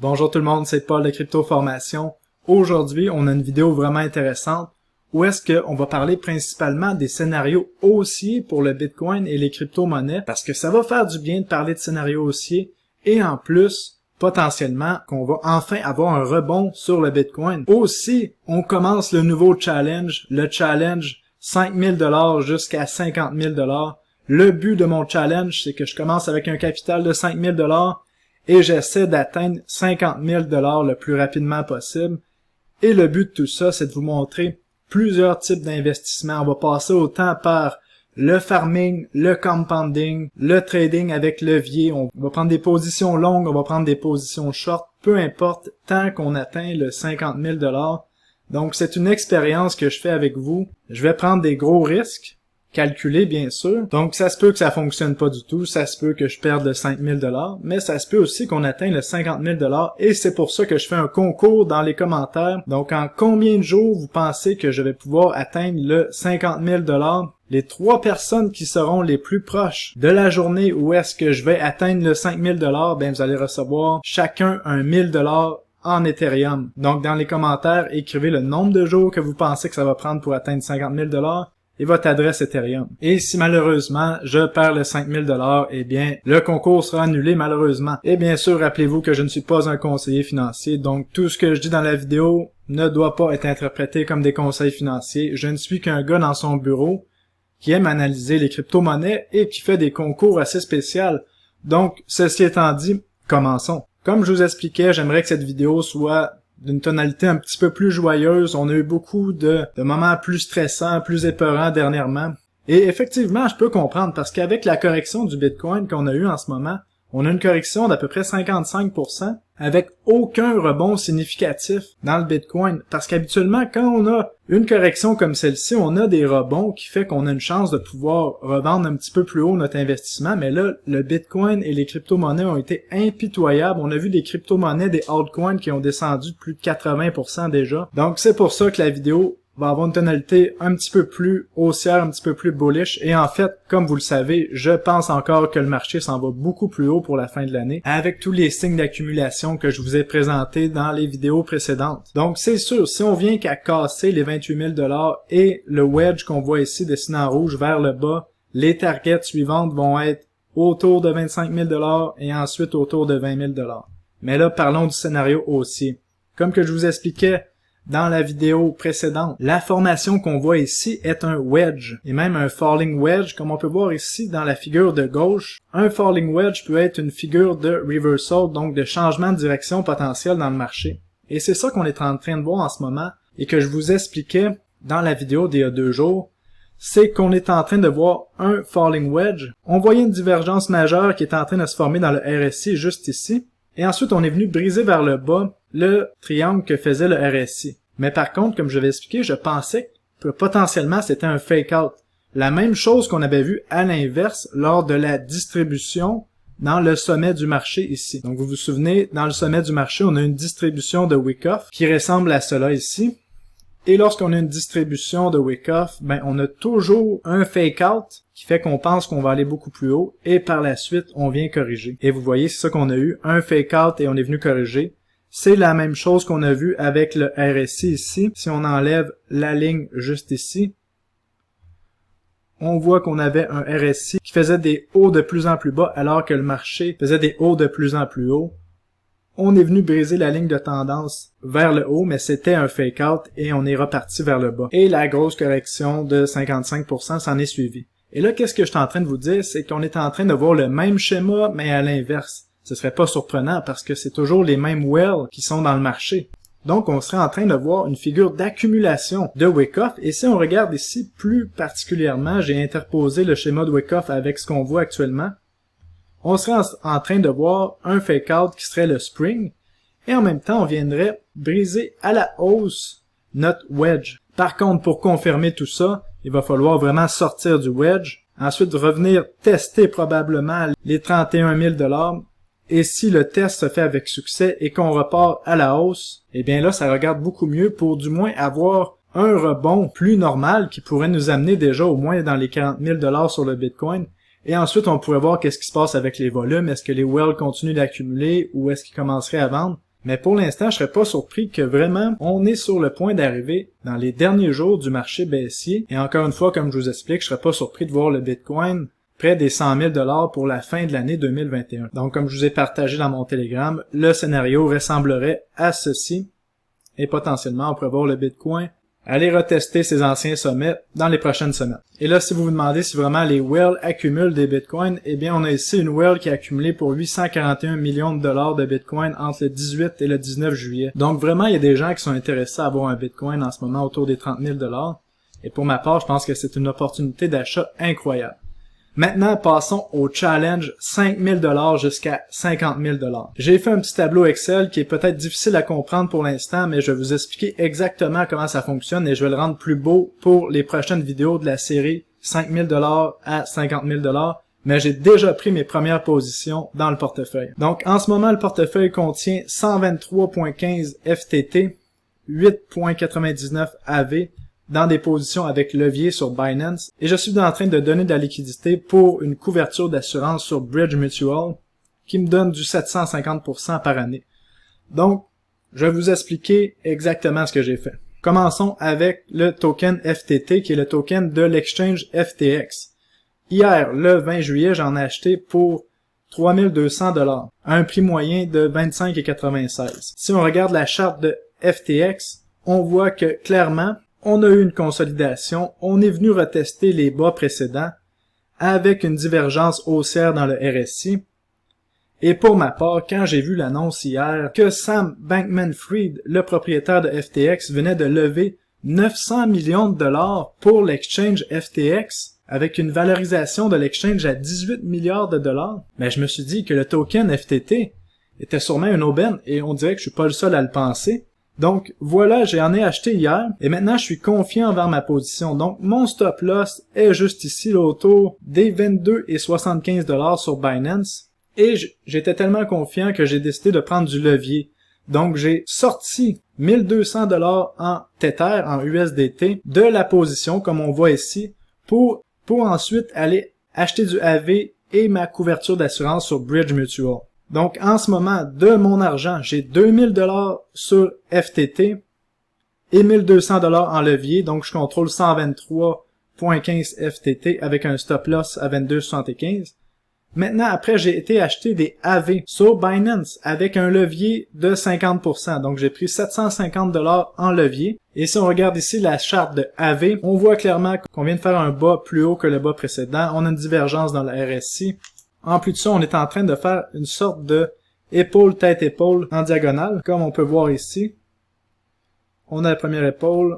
Bonjour tout le monde, c'est Paul de Crypto Formation. Aujourd'hui, on a une vidéo vraiment intéressante où est-ce qu'on va parler principalement des scénarios haussiers pour le Bitcoin et les crypto-monnaies parce que ça va faire du bien de parler de scénarios haussiers et en plus, potentiellement, qu'on va enfin avoir un rebond sur le Bitcoin. Aussi, on commence le nouveau challenge, le challenge 5 000 $ jusqu'à 50 000 $. Le but de mon challenge, c'est que je commence avec un capital de 5 000 $ et j'essaie d'atteindre 50 000 $ le plus rapidement possible. Et le but de tout ça, c'est de vous montrer plusieurs types d'investissements. On va passer autant par le farming, le compounding, le trading avec levier. On va prendre des positions longues, on va prendre des positions short, peu importe, tant qu'on atteint le 50 000 $. Donc, c'est une expérience que je fais avec vous. Je vais prendre des gros risques, calculé bien sûr. Donc ça se peut que ça fonctionne pas du tout, ça se peut que je perde de 5 000 $, mais ça se peut aussi qu'on atteigne le 50 000 $ et c'est pour ça que je fais un concours dans les commentaires. Donc en combien de jours vous pensez que je vais pouvoir atteindre le 50 000 $? Les 3 personnes qui seront les plus proches de la journée où est-ce que je vais atteindre le 5 000 $, ben vous allez recevoir chacun un 1 000 $ en Ethereum. Donc dans les commentaires, écrivez le nombre de jours que vous pensez que ça va prendre pour atteindre 50 000 $ et votre adresse Ethereum. Et si malheureusement, je perds le 5 000 $, eh bien, le concours sera annulé malheureusement. Et bien sûr, rappelez-vous que je ne suis pas un conseiller financier, donc tout ce que je dis dans la vidéo ne doit pas être interprété comme des conseils financiers. Je ne suis qu'un gars dans son bureau qui aime analyser les crypto-monnaies et qui fait des concours assez spéciaux. Donc, ceci étant dit, commençons. Comme je vous expliquais, j'aimerais que cette vidéo soit d'une tonalité un petit peu plus joyeuse. On a eu beaucoup de moments plus stressants, plus épeurants dernièrement. Et effectivement, je peux comprendre parce qu'avec la correction du Bitcoin qu'on a eu en ce moment, on a une correction d'à peu près 55% avec aucun rebond significatif dans le Bitcoin. Parce qu'habituellement, quand on a une correction comme celle-ci, on a des rebonds qui fait qu'on a une chance de pouvoir revendre un petit peu plus haut notre investissement. Mais là, le Bitcoin et les crypto-monnaies ont été impitoyables. On a vu des crypto-monnaies, des altcoins qui ont descendu de plus de 80% déjà. Donc c'est pour ça que la vidéo va avoir une tonalité un petit peu plus haussière, un petit peu plus bullish. Et en fait, comme vous le savez, je pense encore que le marché s'en va beaucoup plus haut pour la fin de l'année, avec tous les signes d'accumulation que je vous ai présentés dans les vidéos précédentes. Donc c'est sûr, si on vient qu'à casser les 28 000 $ et le wedge qu'on voit ici dessiné en rouge vers le bas, les targets suivantes vont être autour de 25 000 $ et ensuite autour de 20 000 $. Mais là, parlons du scénario haussier. Comme que je vous expliquais dans la vidéo précédente, la formation qu'on voit ici est un wedge, et même un falling wedge, comme on peut voir ici dans la figure de gauche. Un falling wedge peut être une figure de reversal, donc de changement de direction potentiel dans le marché. Et c'est ça qu'on est en train de voir en ce moment, et que je vous expliquais dans la vidéo d'il y a 2 jours, c'est qu'on est en train de voir un falling wedge. On voyait une divergence majeure qui est en train de se former dans le RSI juste ici, et ensuite on est venu briser vers le bas le triangle que faisait le RSI. Mais par contre, comme je vais expliquer, je pensais que potentiellement c'était un fake out. La même chose qu'on avait vu à l'inverse lors de la distribution dans le sommet du marché ici. Donc vous vous souvenez, dans le sommet du marché, on a une distribution de Wyckoff qui ressemble à cela ici. Et lorsqu'on a une distribution de Wyckoff, ben on a toujours un fake out qui fait qu'on pense qu'on va aller beaucoup plus haut et par la suite, on vient corriger. Et vous voyez, c'est ça qu'on a eu, un fake out et on est venu corriger. C'est la même chose qu'on a vu avec le RSI ici. Si on enlève la ligne juste ici, on voit qu'on avait un RSI qui faisait des hauts de plus en plus bas alors que le marché faisait des hauts de plus en plus haut. On est venu briser la ligne de tendance vers le haut, mais c'était un fake out et on est reparti vers le bas. Et la grosse correction de 55% s'en est suivie. Et là, qu'est-ce que je suis en train de vous dire? C'est qu'on est en train de voir le même schéma, mais à l'inverse. Ce serait pas surprenant parce que c'est toujours les mêmes wells qui sont dans le marché. Donc, on serait en train de voir une figure d'accumulation de Wyckoff. Et si on regarde ici plus particulièrement, j'ai interposé le schéma de Wyckoff avec ce qu'on voit actuellement. On serait en train de voir un fake out qui serait le spring. Et en même temps, on viendrait briser à la hausse notre wedge. Par contre, pour confirmer tout ça, il va falloir vraiment sortir du wedge. Ensuite, revenir tester probablement les 31 000 $. Et si le test se fait avec succès et qu'on repart à la hausse, eh bien là, ça regarde beaucoup mieux pour du moins avoir un rebond plus normal qui pourrait nous amener déjà au moins dans les 40 000 $ sur le Bitcoin. Et ensuite, on pourrait voir qu'est-ce qui se passe avec les volumes. Est-ce que les wells continuent d'accumuler ou est-ce qu'ils commenceraient à vendre? Mais pour l'instant, je serais pas surpris que vraiment on est sur le point d'arriver dans les derniers jours du marché baissier. Et encore une fois, comme je vous explique, je serais pas surpris de voir le Bitcoin près des 100 000 $ pour la fin de l'année 2021. Donc, comme je vous ai partagé dans mon Telegram, le scénario ressemblerait à ceci. Et potentiellement, on pourrait voir le Bitcoin aller retester ses anciens sommets dans les prochaines semaines. Et là, si vous vous demandez si vraiment les whales accumulent des bitcoins, eh bien, on a ici une whale qui a accumulé pour 841 millions de dollars de bitcoin entre le 18 et le 19 juillet. Donc, vraiment, il y a des gens qui sont intéressés à avoir un bitcoin en ce moment autour des 30 000 $. Et pour ma part, je pense que c'est une opportunité d'achat incroyable. Maintenant, passons au challenge 5 000 $ jusqu'à 50 000 $. J'ai fait un petit tableau Excel qui est peut-être difficile à comprendre pour l'instant, mais je vais vous expliquer exactement comment ça fonctionne et je vais le rendre plus beau pour les prochaines vidéos de la série 5 000 $ à 50 000 $. Mais j'ai déjà pris mes premières positions dans le portefeuille. Donc, en ce moment, le portefeuille contient 123.15 FTT, 8.99 AV, dans des positions avec levier sur Binance, et je suis en train de donner de la liquidité pour une couverture d'assurance sur Bridge Mutual qui me donne du 750% par année. Donc, je vais vous expliquer exactement ce que j'ai fait. Commençons avec le token FTT qui est le token de l'exchange FTX. Hier, le 20 juillet, j'en ai acheté pour 3200 $, à un prix moyen de 25,96. Si on regarde la charte de FTX, on voit que clairement, on a eu une consolidation, on est venu retester les bas précédents avec une divergence haussière dans le RSI. Et pour ma part, quand j'ai vu l'annonce hier que Sam Bankman-Fried, le propriétaire de FTX, venait de lever 900 millions de dollars pour l'exchange FTX, avec une valorisation de l'exchange à 18 milliards de dollars, ben je me suis dit que le token FTT était sûrement une aubaine et on dirait que je suis pas le seul à le penser. Donc voilà, j'en ai acheté hier et maintenant je suis confiant envers ma position. Donc mon stop loss est juste ici là, autour des 22,75 $ sur Binance et j'étais tellement confiant que j'ai décidé de prendre du levier. Donc j'ai sorti 1200 $ en Tether, en USDT de la position comme on voit ici pour ensuite aller acheter du AV et ma couverture d'assurance sur Bridge Mutual. Donc, en ce moment, de mon argent, j'ai 2000 $ sur FTT et 1200 $ en levier. Donc, je contrôle 123.15 FTT avec un stop loss à 22,75. Maintenant, après, j'ai été acheter des AV sur Binance avec un levier de 50%. Donc, j'ai pris 750 $ en levier. Et si on regarde ici la charte de AV, on voit clairement qu'on vient de faire un bas plus haut que le bas précédent. On a une divergence dans le RSI. En plus de ça, on est en train de faire une sorte de épaule, tête, épaule en diagonale, comme on peut voir ici. On a la première épaule,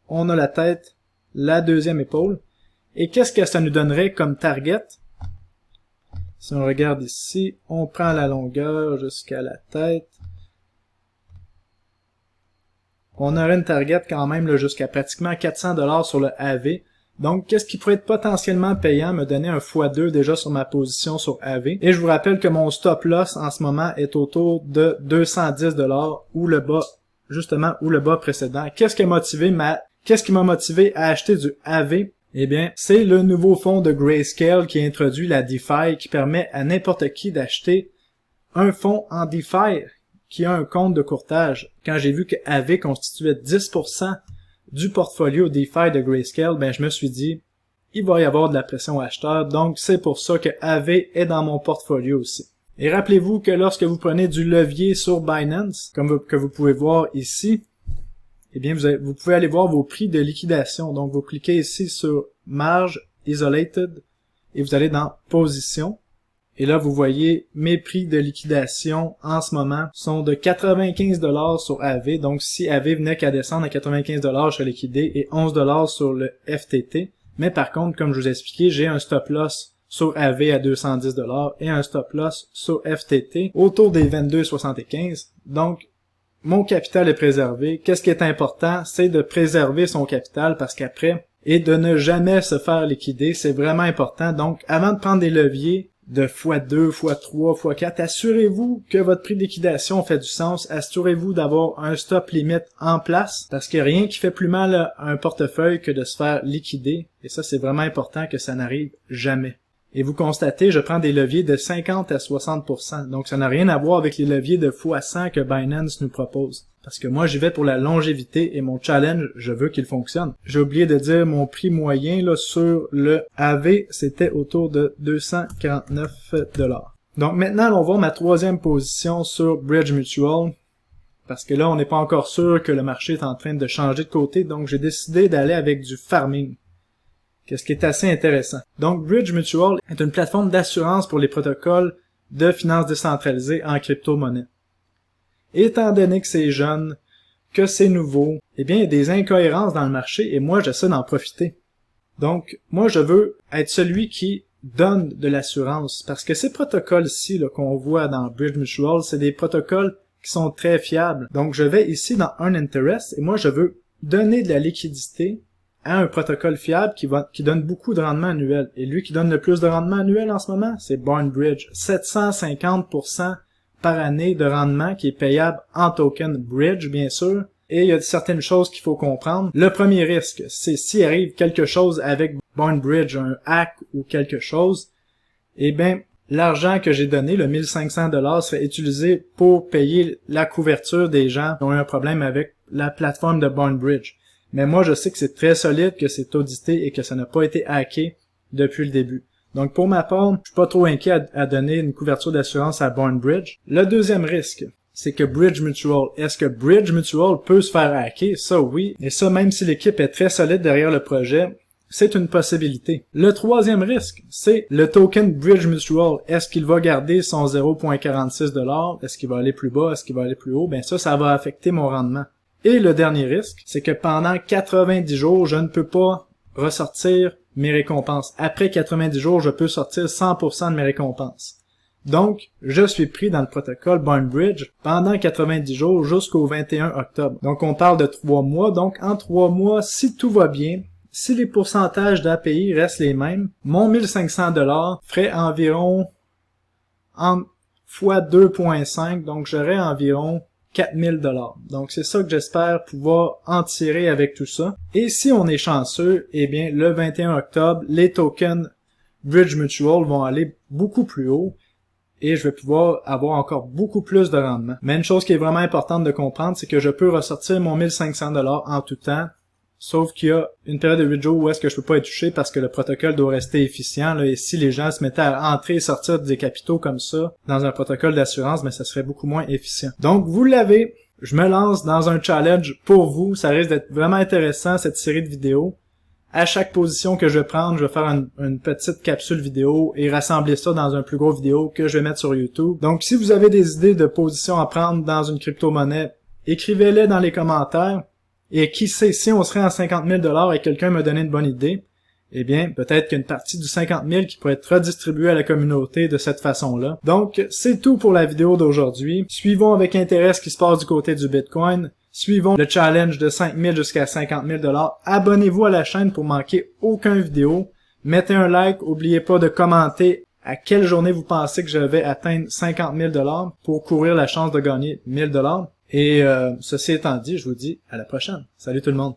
on a la tête, la deuxième épaule. Et qu'est-ce que ça nous donnerait comme target? Si on regarde ici, on prend la longueur jusqu'à la tête. On aurait une target quand même là, jusqu'à pratiquement 400 $ sur le AV. Donc, qu'est-ce qui pourrait être potentiellement payant, me donner un x2 déjà sur ma position sur AV. Et je vous rappelle que mon stop loss en ce moment est autour de 210 $, ou le bas, justement, ou le bas précédent. Qu'est-ce qui m'a motivé à acheter du AV? Eh bien, c'est le nouveau fonds de Grayscale qui introduit la DeFi, qui permet à n'importe qui d'acheter un fonds en DeFi qui a un compte de courtage. Quand j'ai vu que AV constituait 10% du portfolio DeFi de Grayscale, ben je me suis dit, il va y avoir de la pression acheteur, donc c'est pour ça que AV est dans mon portfolio aussi. Et rappelez-vous que lorsque vous prenez du levier sur Binance, comme que vous pouvez voir ici, eh bien vous pouvez aller voir vos prix de liquidation. Donc vous cliquez ici sur Marge Isolated et vous allez dans Position. Et là, vous voyez, mes prix de liquidation en ce moment sont de 95 $ sur AV. Donc, si AV venait qu'à descendre à 95 $, je serais liquidé et 11 $ sur le FTT. Mais par contre, comme je vous ai expliqué, j'ai un stop loss sur AV à 210 $ et un stop loss sur FTT autour des 22,75. Donc, mon capital est préservé. Qu'est-ce qui est important? C'est de préserver son capital parce qu'après, et de ne jamais se faire liquider, c'est vraiment important. Donc, avant de prendre des leviers, de x2, x3, x4, assurez-vous que votre prix de liquidation fait du sens, assurez-vous d'avoir un stop limite en place, parce qu'il n'y a rien qui fait plus mal à un portefeuille que de se faire liquider, et ça c'est vraiment important que ça n'arrive jamais. Et vous constatez, je prends des leviers de 50 à 60%. Donc ça n'a rien à voir avec les leviers de x100 que Binance nous propose. Parce que moi, j'y vais pour la longévité et mon challenge, je veux qu'il fonctionne. J'ai oublié de dire mon prix moyen là sur le AV, c'était autour de 249 $. Donc maintenant, on va voir ma troisième position sur Bridge Mutual. Parce que là, on n'est pas encore sûr que le marché est en train de changer de côté. Donc j'ai décidé d'aller avec du farming. Qu'est-ce qui est assez intéressant. Donc Bridge Mutual est une plateforme d'assurance pour les protocoles de finances décentralisées en crypto-monnaie. Étant donné que c'est jeune, que c'est nouveau, eh bien, il y a des incohérences dans le marché et moi, j'essaie d'en profiter. Donc, moi, je veux être celui qui donne de l'assurance parce que ces protocoles-ci qu'on voit dans Bridge Mutual, c'est des protocoles qui sont très fiables. Donc, je vais ici dans Earn Interest et moi, je veux donner de la liquidité à un protocole fiable qui donne beaucoup de rendement annuel. Et lui qui donne le plus de rendement annuel en ce moment, c'est Bridge. 750% par année de rendement qui est payable en token Bridge, bien sûr. Et il y a certaines choses qu'il faut comprendre. Le premier risque, c'est s'il arrive quelque chose avec Bridge, un hack ou quelque chose, eh bien, l'argent que j'ai donné, le 1500 $, serait utilisé pour payer la couverture des gens qui ont eu un problème avec la plateforme de Bridge. Mais moi, je sais que c'est très solide, que c'est audité et que ça n'a pas été hacké depuis le début. Donc, pour ma part, je suis pas trop inquiet à donner une couverture d'assurance à Bridge. Le deuxième risque, c'est que Bridge Mutual. Est-ce que Bridge Mutual peut se faire hacker? Ça, oui. Et ça, même si l'équipe est très solide derrière le projet, c'est une possibilité. Le troisième risque, c'est le token Bridge Mutual. Est-ce qu'il va garder son 0.46 $? Est-ce qu'il va aller plus bas? Est-ce qu'il va aller plus haut? Ben ça va affecter mon rendement. Et le dernier risque, c'est que pendant 90 jours, je ne peux pas ressortir mes récompenses. Après 90 jours, je peux sortir 100% de mes récompenses. Donc, je suis pris dans le protocole Bridge pendant 90 jours jusqu'au 21 octobre. Donc, on parle de 3 mois. Donc, en 3 mois, si tout va bien, si les pourcentages d'API restent les mêmes, mon 1500 $ ferait environ fois 2.5, donc j'aurais environ 4000 $. Donc c'est ça que j'espère pouvoir en tirer avec tout ça. Et si on est chanceux, eh bien le 21 octobre, les tokens Bridge Mutual vont aller beaucoup plus haut et je vais pouvoir avoir encore beaucoup plus de rendement. Mais une chose qui est vraiment importante de comprendre, c'est que je peux ressortir mon 1500 $ en tout temps, sauf qu'il y a une période de 8 jours où est-ce que je peux pas être touché parce que le protocole doit rester efficient, là, et si les gens se mettaient à entrer et sortir des capitaux comme ça dans un protocole d'assurance, ben ça serait beaucoup moins efficient. Donc vous l'avez, je me lance dans un challenge pour vous, ça risque d'être vraiment intéressant cette série de vidéos. À chaque position que je vais prendre, je vais faire une petite capsule vidéo et rassembler ça dans un plus gros vidéo que je vais mettre sur YouTube. Donc si vous avez des idées de positions à prendre dans une crypto-monnaie, écrivez-les dans les commentaires. Et qui sait, si on serait à 50 000 $ et quelqu'un me donnait une bonne idée, eh bien, peut-être qu'une partie du 50 000 qui pourrait être redistribuée à la communauté de cette façon-là. Donc, c'est tout pour la vidéo d'aujourd'hui. Suivons avec intérêt ce qui se passe du côté du Bitcoin. Suivons le challenge de 5 000 jusqu'à 50 000 $. Abonnez-vous à la chaîne pour manquer aucune vidéo. Mettez un like. N'oubliez pas de commenter à quelle journée vous pensez que je vais atteindre 50 000 $ pour courir la chance de gagner 1000 $. Et ceci étant dit, je vous dis à la prochaine. Salut tout le monde!